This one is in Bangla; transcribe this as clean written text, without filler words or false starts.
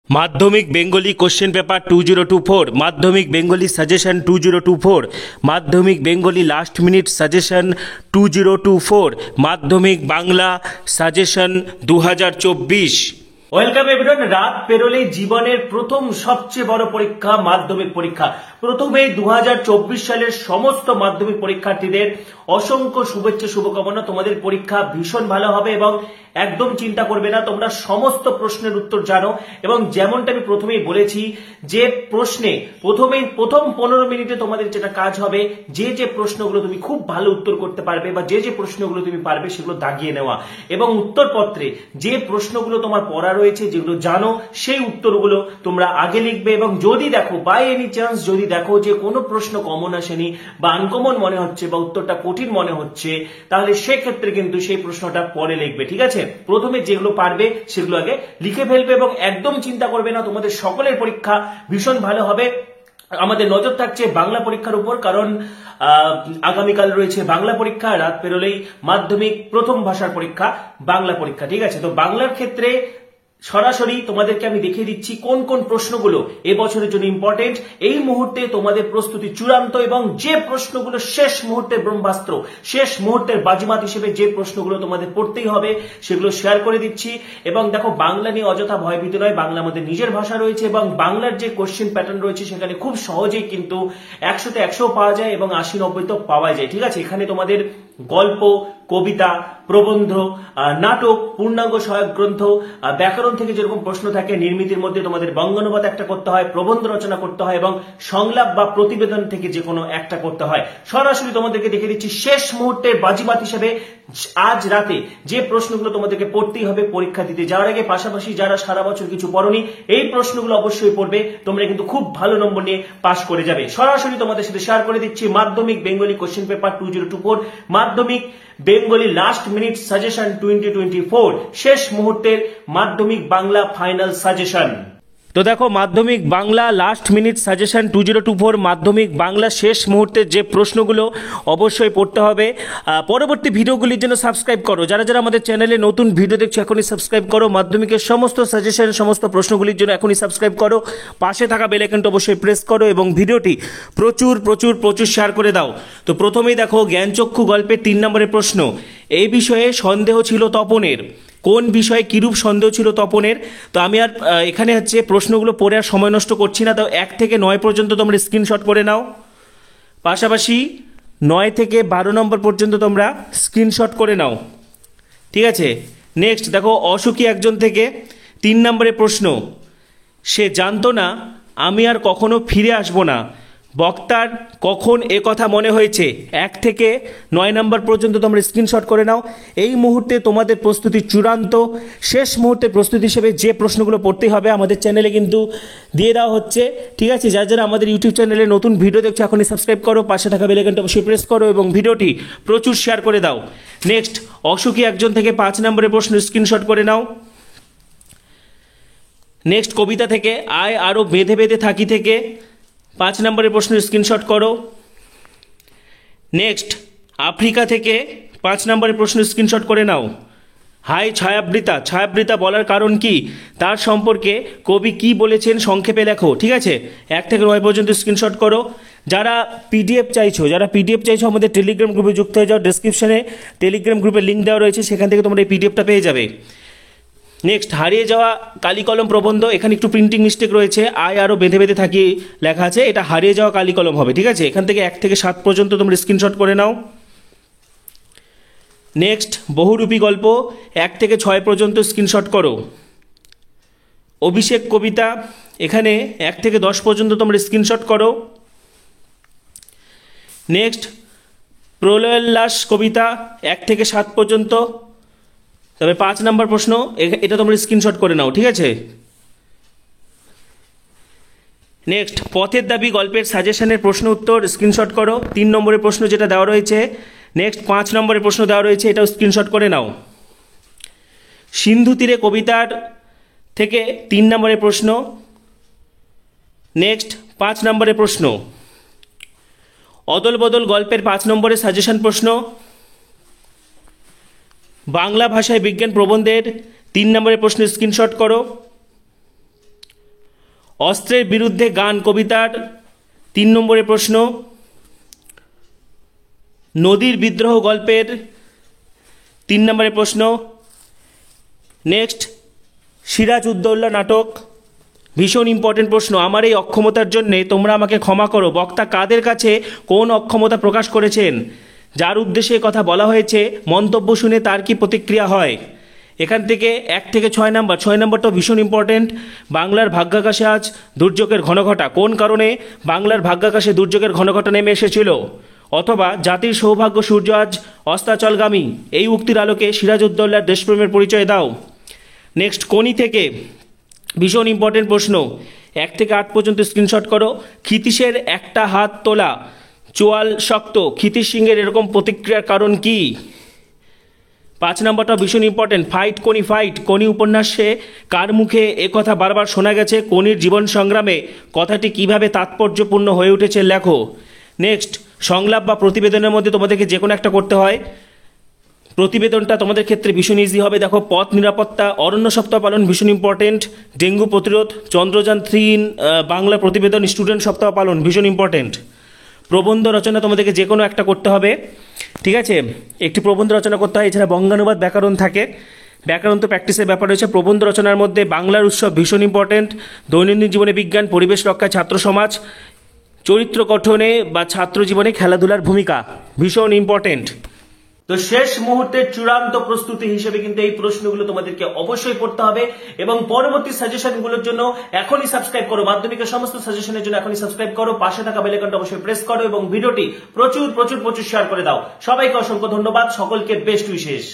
মাধ্যমিক বেঙ্গলি কোশ্চেন পেপার 2024, মাধ্যমিক বেঙ্গলি সাজেশন 2024, মাধ্যমিক বেঙ্গলি লাস্ট মিনিট সাজেশন 2024, মাধ্যমিক বাংলা সাজেশন 2024। Welcome everyone. রাত পেরোলে জীবনের প্রথম সবচেয়ে বড় পরীক্ষা মাধ্যমিক পরীক্ষা। প্রথমে 2024 সালের সমস্ত মাধ্যমিক পরীক্ষার্থীদের অসংখ্য শুভেচ্ছা শুভকামনা। তোমাদের পরীক্ষা ভীষণ ভালো হবে এবং একদম চিন্তা করবে না, তোমরা সমস্ত প্রশ্নের উত্তর জানো। এবং যেমনটা আমি প্রথমেই বলেছি যে প্রশ্নে প্রথম 15 মিনিটে তোমাদের যেটা কাজ হবে, যে যে প্রশ্নগুলো তুমি খুব ভালো উত্তর করতে পারবে বা যে যে প্রশ্নগুলো তুমি পারবে সেগুলো দাগিয়ে নেওয়া, এবং উত্তরপত্রে যে প্রশ্নগুলো তোমার পড়া রয়েছে যেগুলো জানো সেই উত্তরগুলো তোমরা আগে লিখবে। এবং যদি দেখো বাই এনি চান্স যদি দেখো যে কোনো প্রশ্ন কমন আসেনি বা আনকমন মনে হচ্ছে বা উত্তরটা কঠিন মনে হচ্ছে, তাহলে সেক্ষেত্রে কিন্তু সেই প্রশ্নটা পরে লিখবে। ঠিক আছে, প্রথমে যেগুলো পারবে সেগুলো আগে লিখে ফেলবে এবং একদম চিন্তা করবে না, তোমাদের সকলের পরীক্ষা ভীষণ ভালো হবে। আমাদের নজর থাকছে বাংলা পরীক্ষার উপর, কারণ আগামীকাল রয়েছে বাংলা পরীক্ষা। রাত পেরোলেই মাধ্যমিক প্রথম ভাষার পরীক্ষা বাংলা পরীক্ষা। ঠিক আছে, তো বাংলার ক্ষেত্রে সরাসরি তোমাদেরকে আমি দেখিয়ে দিচ্ছি কোন কোন প্রশ্নগুলো এবছরের জন্য ইম্পর্টেন্ট। এই মুহূর্তে তোমাদের প্রস্তুতি চূড়ান্ত এবং যে প্রশ্নগুলো শেষ মুহূর্তের ব্রহ্মাস্ত্র, শেষ মুহূর্তের বাজিমাত হিসেবে যে প্রশ্নগুলো তোমাদের পড়তেই হবে সেগুলো শেয়ার করে দিচ্ছি। এবং দেখো, বাংলা নিয়ে অযথা ভয়ভীত নয়, বাংলা আমাদের নিজের ভাষা রয়েছে এবং বাংলার যে কোশ্চেন প্যাটার্ন রয়েছে সেখানে খুব সহজেই কিন্তু 100তে 100 পাওয়া যায় এবং 80-90 তো পাওয়া যায়। ঠিক আছে, এখানে তোমাদের গল্প, কবিতা, প্রবন্ধ, নাটক, পূর্ণাঙ্গ সহায়ক গ্রন্থ, ব্যাকরণ থেকে যেরকম প্রশ্ন থাকে, নির্মিতির মধ্যে তোমাদের বঙ্গানুবাদ একটা করতে হয়, প্রবন্ধ রচনা করতে হয় এবং সংলাপ বা প্রতিবেদন থেকে যে কোনো একটা করতে হয়। সরাসরি তোমাদেরকে দেখে দিচ্ছি শেষ মুহূর্তে বাজিমাত হিসেবে আজ রাতে যে প্রশ্নগুলো তোমাদেরকে পড়তেই হবে পরীক্ষা দিতে যাওয়ার আগে। পাশাপাশি যারা সারা বছর কিছু পড়োনি, এই প্রশ্নগুলো অবশ্যই পড়বে, তোমরা কিন্তু খুব ভালো নম্বর নিয়ে পাস করে যাবে। সরাসরি তোমাদের সাথে শেয়ার করে দিচ্ছি মাধ্যমিক বেঙ্গলি কোশ্চেন পেপার 2024, মাধ্যমিক বেঙ্গলি লাস্ট মিনিট সাজেশন 2024, শেষ মুহূর্তের মাধ্যমিক বাংলা ফাইনাল সাজেশন। তো দেখো, মাধ্যমিক বাংলা লাস্ট মিনিট সাজেশন 2024, মাধ্যমিক বাংলা শেষ মুহূর্তের যে প্রশ্নগুলো অবশ্যই পড়তে হবে। পরবর্তী ভিডিওগুলির জন্য সাবস্ক্রাইব করো। যারা যারা আমাদের চ্যানেলে নতুন ভিডিও দেখছো এখনই সাবস্ক্রাইব করো। মাধ্যমিকের সমস্ত সাজেশন, সমস্ত প্রশ্নগুলির জন্য এখনই সাবস্ক্রাইব করো। পাশে থাকা বেল আইকনটা অবশ্যই প্রেস করো এবং ভিডিওটি প্রচুর প্রচুর প্রচুর শেয়ার করে দাও। তো প্রথমেই দেখো, জ্ঞানচক্ষু গল্পের 3 নম্বরের প্রশ্ন। এই বিষয়ে সন্দেহ ছিল তপনের। কোন বিষয়ে কিরূপ সন্দেহ ছিল তপনের? তো আমি আর এখানে হচ্ছে প্রশ্নগুলো পড়ে আর সময় নষ্ট করছি না। তো 1 থেকে 9 পর্যন্ত তোমরা স্ক্রিনশট করে নাও, পাশাপাশি 9 থেকে 12 নম্বর পর্যন্ত তোমরা স্ক্রিনশট করে নাও। ঠিক আছে, নেক্সট দেখো, অসুখী একজন থেকে 3 নম্বরের প্রশ্ন। সে জানতো না আমি আর কখনো ফিরে আসবো না, বক্তার কখন এ কথা মনে হয়েছে? 1 থেকে 9 নম্বর পর্যন্ত তোমরা স্ক্রিনশট করে নাও। এই মুহূর্তে তোমাদের প্রস্তুতি চূড়ান্ত, শেষ মুহূর্তে প্রস্তুতি হিসেবে যে প্রশ্নগুলো পড়তেই হবে আমাদের চ্যানেলে কিন্তু দিয়ে দেওয়া হচ্ছে। ঠিক আছে, যারা যারা আমাদের ইউটিউব চ্যানেলে নতুন ভিডিও দেখছো এখনই সাবস্ক্রাইব করো, পাশে থাকা বেল আইকনটা অবশ্যই প্রেস করো এবং ভিডিওটি প্রচুর শেয়ার করে দাও। নেক্সট, অসুখী একজন থেকে 5 নম্বরের প্রশ্ন স্ক্রিনশট করে নাও। নেক্সট, কবিতা থেকে আয় আরও বেঁধে বেঁধে থাকি থেকে 5 নম্বরের প্রশ্ন স্ক্রিনশট করো। নেক্সট, আফ্রিকা থেকে 5 নম্বরের প্রশ্ন স্ক্রিনশট করে নাও। হাই ছায়াবৃতা, ছায়াবৃতা বলার কারণ কি, তার সম্পর্কে কবি কি বলেছেন সংক্ষেপে লেখো। ঠিক আছে, 1 থেকে 9 পর্যন্ত স্ক্রিনশট করো। যারা পিডিএফ চাইছো আমাদের টেলিগ্রাম গ্রুপে যুক্ত হয়ে যাও। ডেসক্রিপশনে টেলিগ্রাম গ্রুপের লিঙ্ক দেওয়া রয়েছে, সেখান থেকে তোমরা এই পিডিএফটা পেয়ে যাবে। নেক্সট, হারিয়ে যাওয়া কালিকলম প্রবন্ধ। এখানে একটু প্রিন্টিং মিস্টেক রয়েছে, আয় আরও বেঁধে বেঁধে থাকি লেখা আছে, এটা হারিয়ে যাওয়া কালিকলম হবে। ঠিক আছে, এখান থেকে 1 থেকে 7 পর্যন্ত তোমরা স্ক্রিনশট করে নাও। নেক্সট, বহুরূপী গল্প 1 থেকে 6 পর্যন্ত স্ক্রিনশট করো। অভিষেক কবিতা, এখানে 1 থেকে 10 পর্যন্ত তোমরা স্ক্রিনশট করো। নেক্সট, প্রলয়োল্লাস কবিতা 1 থেকে 7 পর্যন্ত। তবে 5 নম্বর প্রশ্ন, এটা তোমরা স্ক্রিনশট করে নাও। ঠিক আছে, নেক্সট, পথের দাবি গল্পের সাজেশনের প্রশ্ন উত্তর স্ক্রিনশট করো। 3 নম্বরের প্রশ্ন যেটা দেওয়া রয়েছে। নেক্সট, 5 নম্বরের প্রশ্ন দেওয়া রয়েছে, এটাও স্ক্রিনশট করে নাও। সিন্ধু তীরে কবিতার থেকে 3 নম্বরের প্রশ্ন। নেক্সট, 5 নম্বরের প্রশ্ন। অদল বদল গল্পের 5 নম্বরের সাজেশন প্রশ্ন। বাংলা ভাষায় বিজ্ঞান প্রবন্ধের 3 নম্বরের প্রশ্ন স্ক্রিনশট করো। অস্ত্রের বিরুদ্ধে গান কবিতার 3 নম্বরের প্রশ্ন। নদীর বিদ্রোহ গল্পের 3 নম্বরের প্রশ্ন। নেক্সট, সিরাজ উদ্দৌলা নাটক, ভীষণ ইম্পর্টেন্ট প্রশ্ন। আমার এই অক্ষমতার জন্যে তোমরা আমাকে ক্ষমা করো। বক্তা কাদের কাছে কোন অক্ষমতা প্রকাশ করেছেন? যার উদ্দেশ্যে কথা বলা হয়েছে মন্তব্য শুনে তার কি প্রতিক্রিয়া হয়? এখান থেকে 1 থেকে 6 নম্বর, 6 নম্বরটা ভীষণ ইম্পর্টেন্ট। বাংলার ভাগ্যাকাশে আজ দুর্যোগের ঘনঘটা, কোন কারণে বাংলার ভাগ্যাকাশে দুর্যোগের ঘনঘটা নেমে এসেছিল? অথবা জাতির সৌভাগ্য সূর্য আজ অস্তাচলগামী, এই উক্তির আলোকে সিরাজউদ্দৌলার দেশপ্রেমের পরিচয় দাও। নেক্সট, কোনি থেকে ভীষণ ইম্পর্টেন্ট প্রশ্ন, 1 থেকে 8 পর্যন্ত স্ক্রিনশট করো। ক্ষিতীশের একটা হাত তোলা, চোয়াল শক্ত, ক্ষিতীশ সিংহের এরকম প্রতিক্রিয়ার কারণ কি? 5 নম্বরটা ভীষণ ইম্পর্টেন্ট, ফাইট কোনি ফাইট, কোনি উপন্যাসে কার মুখে একথা বারবার শোনা গেছে? কোনির জীবন সংগ্রামে কথাটি কিভাবে তাৎপর্যপূর্ণ হয়ে উঠেছে লেখো। নেক্সট, সংলাপ বা প্রতিবেদনের মধ্যে তোমাদেরকে যে কোনো একটা করতে হয়। প্রতিবেদনটা তোমাদের ক্ষেত্রে ভীষণ ইজি হবে। দেখো, পথ নিরাপত্তা, অরণ্য সপ্তাহ পালন ভীষণ ইম্পর্টেন্ট, ডেঙ্গু প্রতিরোধ, চন্দ্রযান 3 বাংলা প্রতিবেদন, স্টুডেন্ট সপ্তাহ পালন ভীষণ ইম্পর্টেন্ট। প্রবন্ধ রচনা তোমাদেরকে যে কোনো একটা করতে হবে, ঠিক আছে? একটি প্রবন্ধ রচনা করতে হয়। এছাড়া বঙ্গানুবাদ, ব্যাকরণ থাকে, ব্যাকরণ তো প্র্যাকটিসের ব্যাপার রয়েছে। প্রবন্ধ রচনার মধ্যে বাংলার উৎসব ভীষণ ইম্পর্টেন্ট, দৈনন্দিন জীবনে বিজ্ঞান, পরিবেশ রক্ষা, ছাত্র সমাজ, চরিত্র গঠনে বা ছাত্র জীবনে খেলাধুলার ভূমিকা ভীষণ ইম্পর্টেন্ট। তো শেষ মুহূর্তের চূড়ান্ত প্রস্তুতি হিসেবে কিন্তু এই প্রশ্নগুলো তোমাদেরকে অবশ্যই পড়তে হবে এবং পরবর্তী সাজেশনগুলোর জন্য এখনই সাবস্ক্রাইব করো। মাধ্যমিকের সমস্ত সাজেশনের জন্য এখনই সাবস্ক্রাইব করো, পাশে থাকা বেল আইকনটা অবশ্যই প্রেস করো এবং ভিডিওটি প্রচুর শেয়ার করে দাও। সবাইকে অসংখ্য ধন্যবাদ, সকলকে বেস্ট উইশেস।